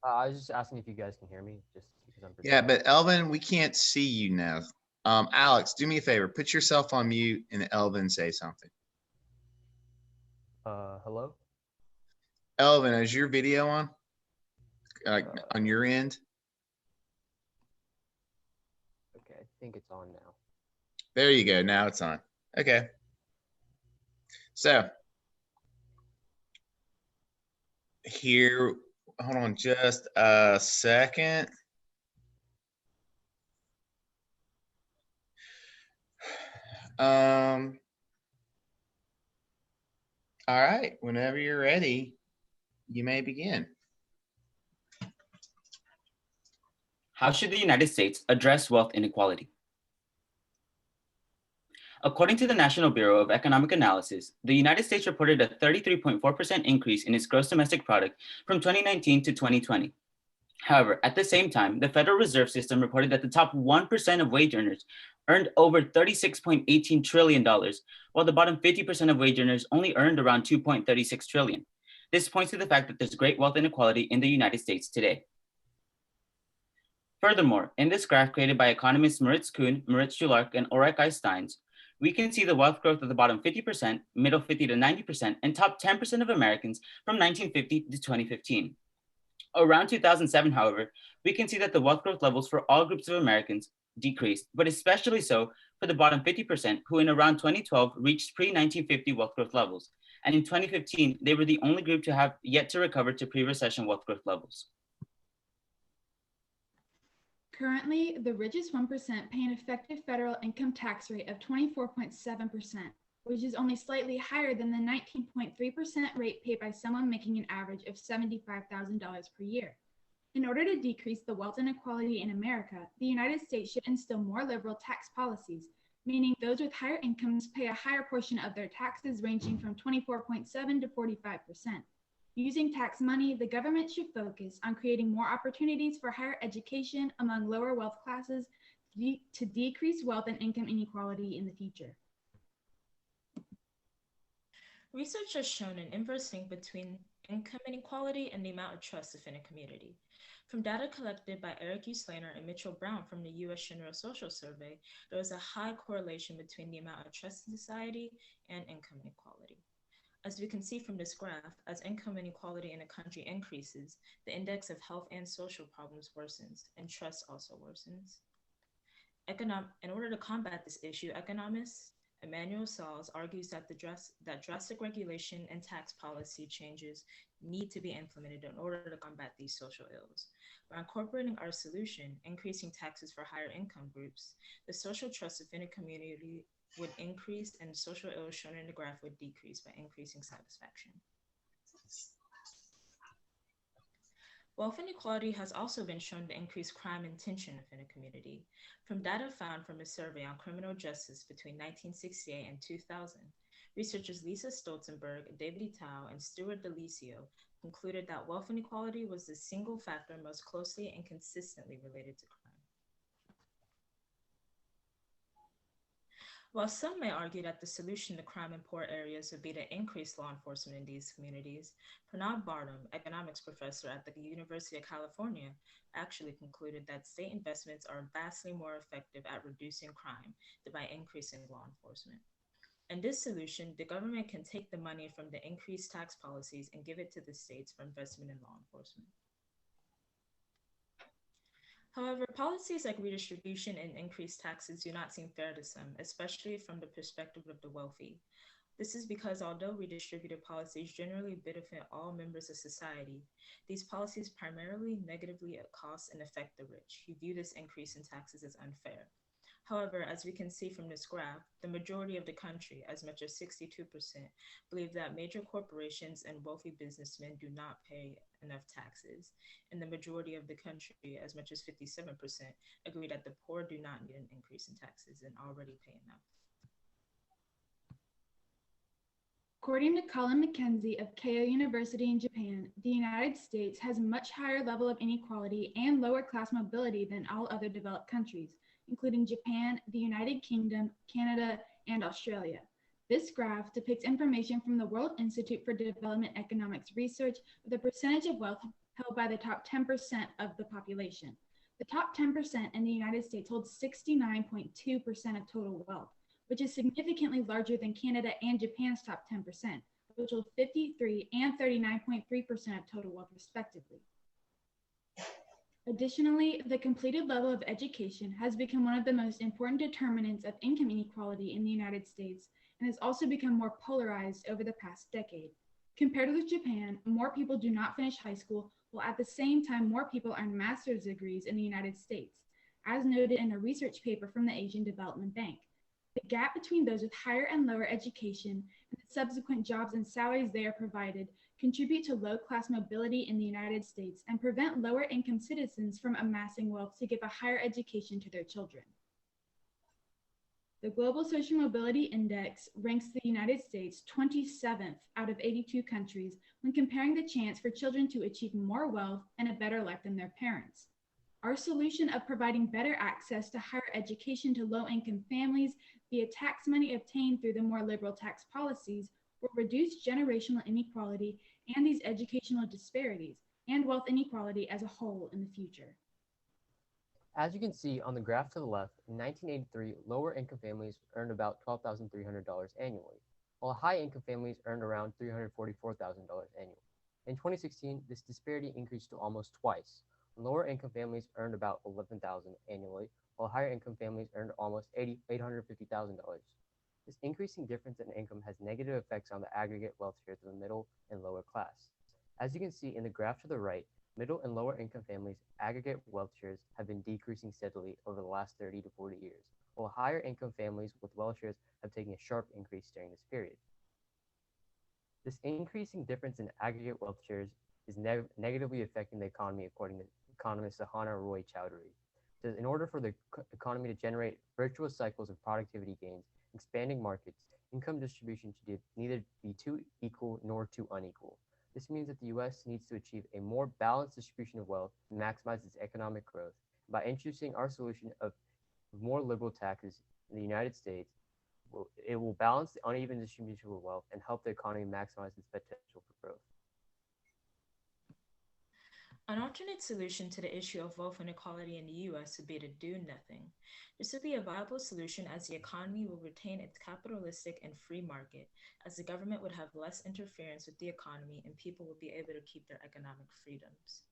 I was just asking if you guys can hear me, just because I'm. Yeah, but Elvin, we can't see you now. Alex, do me a favor. Put yourself on mute and Elvin say something. Hello? Elvin, is your video on? On your end? Okay, I think it's on now. There you go. Now it's on. Okay. So, here, hold on just a second. All right, whenever you're ready, you may begin. How should the United States address wealth inequality? According to the National Bureau of Economic Analysis, the United States reported a 33.4% increase in its gross domestic product from 2019 to 2020. However, at the same time, the Federal Reserve System reported that the top 1% of wage earners earned over $36.18 trillion, while the bottom 50% of wage earners only earned around $2.36 trillion. This points to the fact that there's great wealth inequality in the United States today. Furthermore, in this graph created by economists Moritz Kuhn, Moritz Julark, and Ulrich I. Steins, we can see the wealth growth of the bottom 50%, middle 50 to 90%, and top 10% of Americans from 1950 to 2015. Around 2007, however, we can see that the wealth growth levels for all groups of Americans decreased, but especially so for the bottom 50%, who in around 2012 reached pre-1950 wealth growth levels. And in 2015, they were the only group to have yet to recover to pre-recession wealth growth levels. Currently, the richest 1% pay an effective federal income tax rate of 24.7%, which is only slightly higher than the 19.3% rate paid by someone making an average of $75,000 per year. In order to decrease the wealth inequality in America, the United States should instill more liberal tax policies, meaning those with higher incomes pay a higher portion of their taxes ranging from 24.7 to 45%. Using tax money, the government should focus on creating more opportunities for higher education among lower wealth classes to decrease wealth and income inequality in the future. Research has shown an inverse link between income inequality and the amount of trust within a community. From data collected by Eric U. Slaner and Mitchell Brown from the U.S. General Social Survey, there is a high correlation between the amount of trust in society and income inequality. As we can see from this graph, as income inequality in a country increases, the index of health and social problems worsens, and trust also worsens. In order to combat this issue, economist Emmanuel Salles argues that drastic regulation and tax policy changes need to be implemented in order to combat these social ills. By incorporating our solution, increasing taxes for higher income groups, the social trust within a community would increase and social ills shown in the graph would decrease by increasing satisfaction. Wealth inequality has also been shown to increase crime and tension within a community. From data found from a survey on criminal justice between 1968 and 2000, researchers Lisa Stolzenberg, David Itao, and Stuart Delisio concluded that wealth inequality was the single factor most closely and consistently related to crime. While some may argue that the solution to crime in poor areas would be to increase law enforcement in these communities, Pranav Barnum, economics professor at the University of California, actually concluded that state investments are vastly more effective at reducing crime than by increasing law enforcement. In this solution, the government can take the money from the increased tax policies and give it to the states for investment in law enforcement. However, policies like redistribution and increased taxes do not seem fair to some, especially from the perspective of the wealthy. This is because although redistributive policies generally benefit all members of society, these policies primarily negatively cost and affect the rich, who view this increase in taxes as unfair. However, as we can see from this graph, the majority of the country, as much as 62%, believe that major corporations and wealthy businessmen do not pay enough taxes. And the majority of the country, as much as 57%, agree that the poor do not need an increase in taxes and already pay enough. According to Colin McKenzie of Keio University in Japan, the United States has a much higher level of inequality and lower class mobility than all other developed countries, including Japan, the United Kingdom, Canada, and Australia. This graph depicts information from the World Institute for Development Economics Research with the percentage of wealth held by the top 10% of the population. The top 10% in the United States holds 69.2% of total wealth, which is significantly larger than Canada and Japan's top 10%, which hold 53 and 39.3% of total wealth respectively. Additionally, the completed level of education has become one of the most important determinants of income inequality in the United States and has also become more polarized over the past decade. Compared with Japan, more people do not finish high school, while at the same time more people earn master's degrees in the United States, as noted in a research paper from the Asian Development Bank. The gap between those with higher and lower education and the subsequent jobs and salaries they are provided contribute to low class mobility in the United States and prevent lower income citizens from amassing wealth to give a higher education to their children. The Global Social Mobility Index ranks the United States 27th out of 82 countries when comparing the chance for children to achieve more wealth and a better life than their parents. Our solution of providing better access to higher education to low-income families via tax money obtained through the more liberal tax policies will reduce generational inequality and these educational disparities and wealth inequality as a whole in the future. As you can see on the graph to the left, in 1983, lower income families earned about $12,300 annually, while high income families earned around $344,000 annually. In 2016, this disparity increased to almost twice. Lower income families earned about $11,000 annually, while higher income families earned almost $850,000. This increasing difference in income has negative effects on the aggregate wealth shares of the middle and lower class. As you can see in the graph to the right, middle and lower income families' aggregate wealth shares have been decreasing steadily over the last 30 to 40 years, while higher income families with wealth shares have taken a sharp increase during this period. This increasing difference in aggregate wealth shares is negatively affecting the economy, according to economist Sahana Roy Chowdhury. So in order for the economy to generate virtuous cycles of productivity gains, expanding markets, income distribution should neither be too equal nor too unequal. This means that the U.S. needs to achieve a more balanced distribution of wealth and maximize its economic growth. By introducing our solution of more liberal taxes in the United States, it will balance the uneven distribution of wealth and help the economy maximize its potential for growth. An alternate solution to the issue of wealth inequality in the U.S. would be to do nothing. This would be a viable solution as the economy will retain its capitalistic and free market, as the government would have less interference with the economy and people would be able to keep their economic freedoms,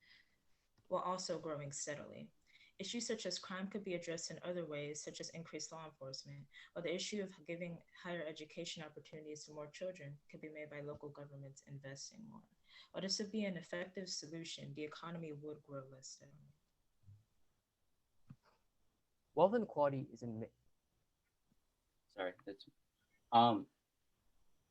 while also growing steadily. Issues such as crime could be addressed in other ways, such as increased law enforcement, while the issue of giving higher education opportunities to more children could be made by local governments investing more. While this would be an effective solution, the economy would grow less steadily. Wealth inequality is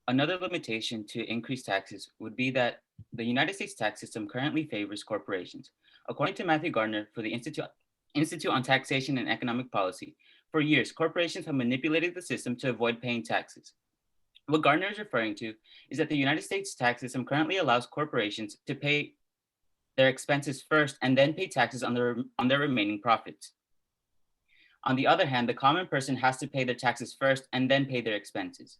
Another limitation to increased taxes would be that the United States tax system currently favors corporations. According to Matthew Gardner for the Institute on Taxation and Economic Policy, for years, corporations have manipulated the system to avoid paying taxes. What Gardner is referring to is that the United States tax system currently allows corporations to pay their expenses first and then pay taxes on their remaining profits. On the other hand, the common person has to pay their taxes first and then pay their expenses.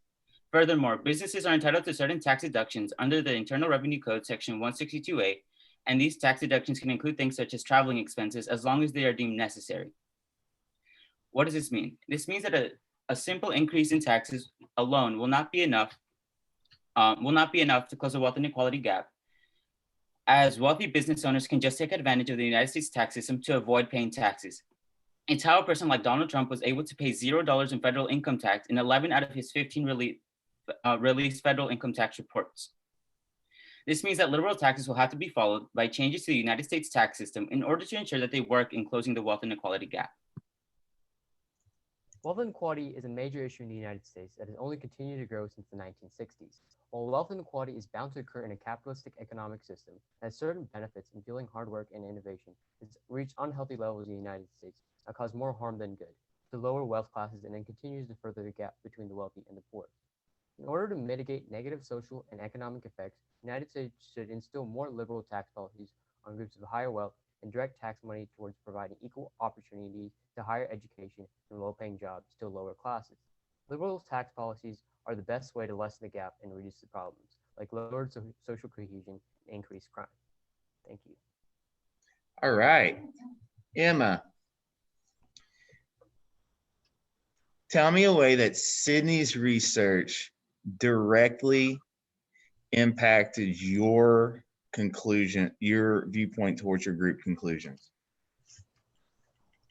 Furthermore, businesses are entitled to certain tax deductions under the Internal Revenue Code, Section 162A, and these tax deductions can include things such as traveling expenses as long as they are deemed necessary. What does this mean? This means that a simple increase in taxes alone will not be enough to close the wealth inequality gap, as wealthy business owners can just take advantage of the United States tax system to avoid paying taxes. It's how a person like Donald Trump was able to pay $0 in federal income tax in 11 out of his 15 release federal income tax reports. This means that liberal taxes will have to be followed by changes to the United States tax system in order to ensure that they work in closing the wealth inequality gap. Wealth inequality is a major issue in the United States that has only continued to grow since the 1960s. While wealth inequality is bound to occur in a capitalistic economic system that has certain benefits in fueling hard work and innovation, it's reached unhealthy levels in the United States that cause more harm than good to lower wealth classes and then continues to further the gap between the wealthy and the poor. In order to mitigate negative social and economic effects, the United States should instill more liberal tax policies on groups of higher wealth and direct tax money towards providing equal opportunity to higher education and low-paying jobs to lower classes. Liberal tax policies are the best way to lessen the gap and reduce the problems, like lower social cohesion and increase crime. Thank you. All right. Emma, tell me a way that Sydney's research directly impacted your conclusion, your viewpoint towards your group conclusions.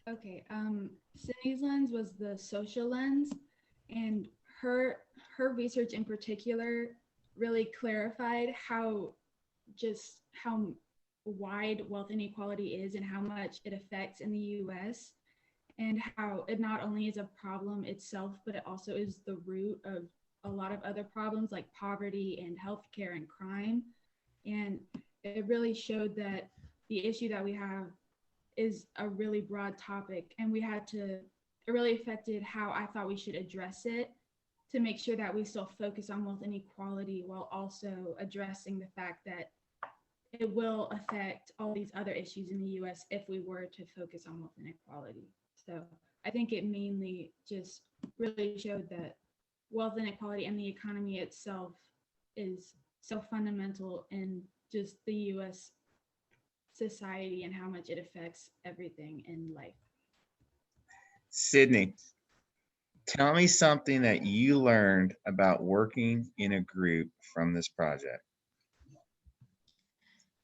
Okay, Sydney's lens was the social lens, and her research in particular really clarified how wide wealth inequality is and how much it affects in the US, and how it not only is a problem itself, but it also is the root of a lot of other problems like poverty and healthcare and crime. And it really showed that the issue that we have is a really broad topic, and it really affected how I thought we should address it to make sure that we still focus on wealth inequality while also addressing the fact that it will affect all these other issues in the US if we were to focus on wealth inequality. So I think it mainly just really showed that wealth inequality and the economy itself is so fundamental in just the US society and how much it affects everything in life. Sydney, tell me something that you learned about working in a group from this project.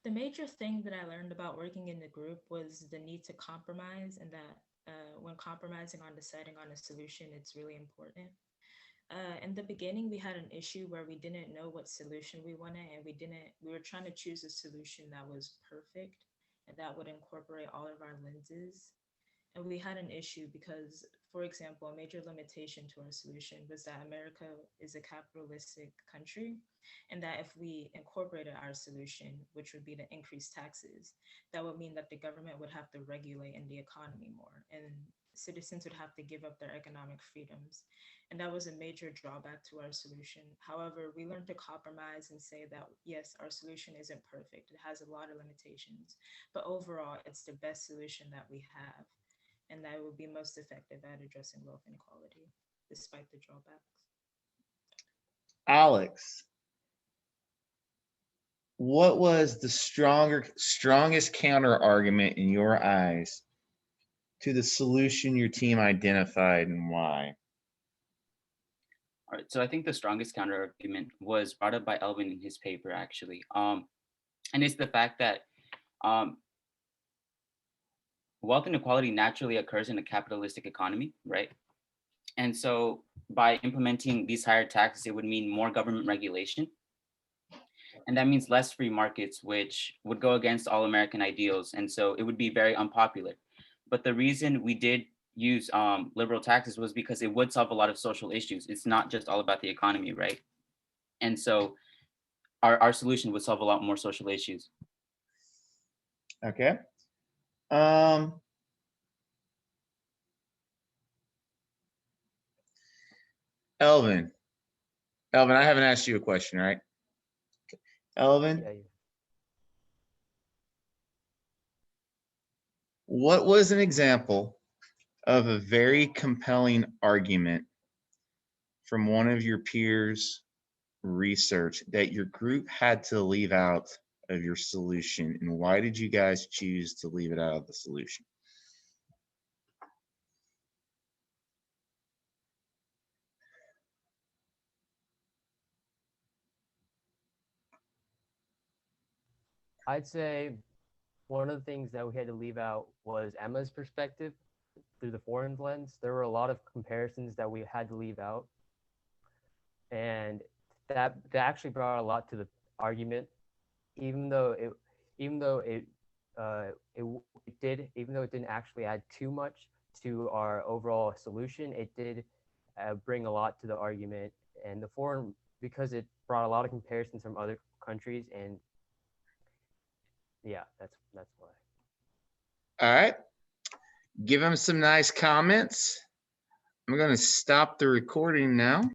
The major thing that I learned about working in the group was the need to compromise, and that when compromising on deciding on a solution, it's really important. In the beginning, we had an issue where we didn't know what solution we wanted, and we were trying to choose a solution that was perfect and that would incorporate all of our lenses. And we had an issue because, for example, a major limitation to our solution was that America is a capitalistic country, and that if we incorporated our solution, which would be to increase taxes, that would mean that the government would have to regulate in the economy more, and citizens would have to give up their economic freedoms. And that was a major drawback to our solution. However, we learned to compromise and say that, yes, our solution isn't perfect. It has a lot of limitations, but overall, it's the best solution that we have, and that will be most effective at addressing wealth inequality, despite the drawbacks. Alex, what was the strongest counter argument in your eyes to the solution your team identified, and why? All right, so I think the strongest counter argument was brought up by Elvin in his paper, actually. And it's the fact that wealth inequality naturally occurs in a capitalistic economy, right? And so by implementing these higher taxes, it would mean more government regulation. And that means less free markets, which would go against all American ideals. And so it would be very unpopular. But the reason we did use liberal taxes was because it would solve a lot of social issues. It's not just all about the economy, right? And so our solution would solve a lot more social issues. Okay. Elvin, I haven't asked you a question, right? Elvin, Yeah. what was an example of a very compelling argument from one of your peers' research that your group had to leave out of your solution, and why did you guys choose to leave it out of the solution? I'd say one of the things that we had to leave out was Emma's perspective through the foreign lens. There were a lot of comparisons that we had to leave out. and that actually brought a lot to the argument, even though it didn't actually add too much to our overall solution. It did bring a lot to the argument, and the forum, because it brought a lot of comparisons from other countries, and yeah, that's why. All right. Give them some nice comments. I'm going to stop the recording now.